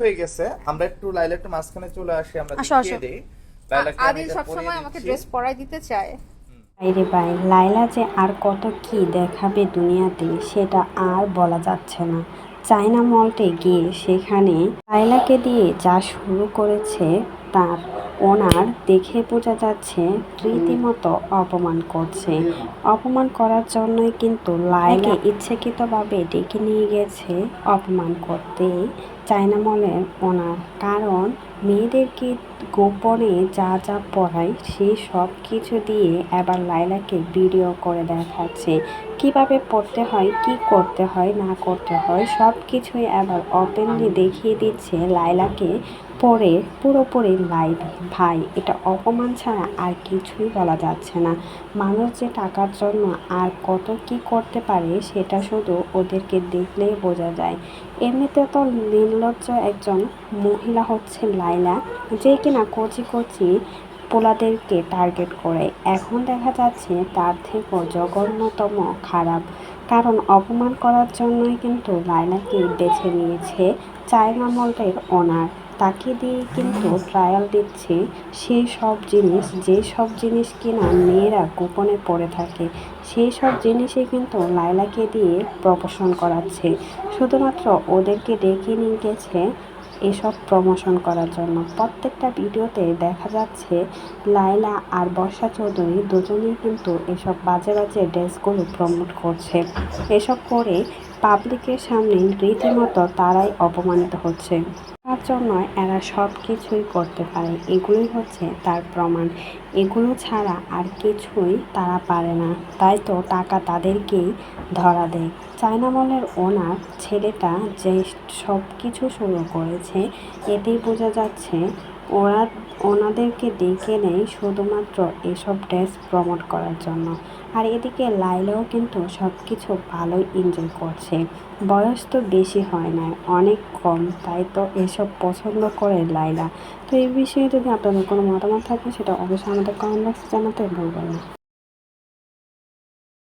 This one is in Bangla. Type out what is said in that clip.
হয়ে গেছে। আমরা একটু লাইলা একটু মাঝখানে চলে আসি, আমরা আসো আসো। দেখিয়ে দেই লাইলাকে আমি আদিল এটা পরিয়ে সবসময় আমাকে দিচ্ছি। ড্রেস পরাই দিতে চায়। বাইরে ভাই, লায়লা যে আর কত কি দেখাবে দুনিয়াতে সেটা আর বলা যাচ্ছে না। চায়না মলটে গিয়ে সেখানে লায়লাকে দিয়ে যা শুরু করেছে, তার ওনার দেখে বোঝা যাচ্ছে রীতিমতো অপমান করছে। অপমান করার জন্যই কিন্তু লায়লাকে ইচ্ছাকৃতভাবে ডেকে নিয়ে গেছে অপমান করতে চায়না মলের ওনার। কারণ মেয়েদেরকে গোপনে যা যা পড়ায় সেই সব কিছু দিয়ে এবার লায়লাকে ভিডিও করে দেখাচ্ছে, কিভাবে পড়তে হয়, কি করতে হয় না করতে হয় সব কিছুই এবার ওপেনলি দেখিয়ে দিচ্ছে লায়লাকে পড়ে পুরোপুরি লাইভ। ভাই, এটা অপমান ছাড়া আর কিছুই বলা যাচ্ছে না। মানুষ যে টাকার জন্য আর কত কি করতে পারে সেটা শুধু ওদেরকে দেখলেই বোঝা যায়। এমনিতে তো নির্লজ্জ একজন মহিলা হচ্ছে লায়লা, যে কিনা কচি কচি পোলাদেরকে টার্গেট করে। এখন দেখা যাচ্ছে তার থেকেও জঘন্যতম খারাপ। কারণ অপমান করার জন্যই কিন্তু লায়লাকে বেছে নিয়েছে চায়না মলের ওনার। তাকে দিয়ে কিন্তু ট্রায়াল দিচ্ছে সেই সব জিনিস, যে সব জিনিস কিনা মেয়েরা গোপনে পড়ে থাকে, সেই সব জিনিসই কিন্তু লায়লাকে দিয়ে প্রমোশন করাচ্ছে। শুধুমাত্র ওদেরকে ডেকে নিয়ে গেছে এসব প্রমোশন করার জন্য। প্রত্যেকটা ভিডিওতে দেখা যাচ্ছে লায়লা আর বর্ষা চৌধুরী দুজনেই কিন্তু এসব বাজে বাজে ড্রেসগুলো প্রমোট করছে। এসব করে পাবলিকের সামনে রীতিমতো তারাই অপমানিত হচ্ছে। তার জন্য এরা সব কিছুই করতে পারে, এগুলোই হচ্ছে তার প্রমাণ। এগুলো ছাড়া আর কিছুই তারা পারে না, তাই তো টাকা তাদেরকেই ধরা দেয়। চায়না মলের ওনার ছেলেটা যে সব কিছু শুরু করেছে, এতেই বোঝা যাচ্ছে ওরা ওনাদেরকে ডেকে নেয় শুধুমাত্র এসব ড্রেস প্রমোট করার জন্য। আর এদিকে লায়লাও কিন্তু সব কিছু ভালোই এনজয় করছে। বয়স তো বেশি হয় না, অনেক কম, তাই তো এসব পছন্দ করে লায়লা। তো এই বিষয়ে যদি আপনাদের কোনো মতামত থাকে সেটা অবশ্যই আমাদের কমেন্ট বক্সে জানাতে ভুলবেন না।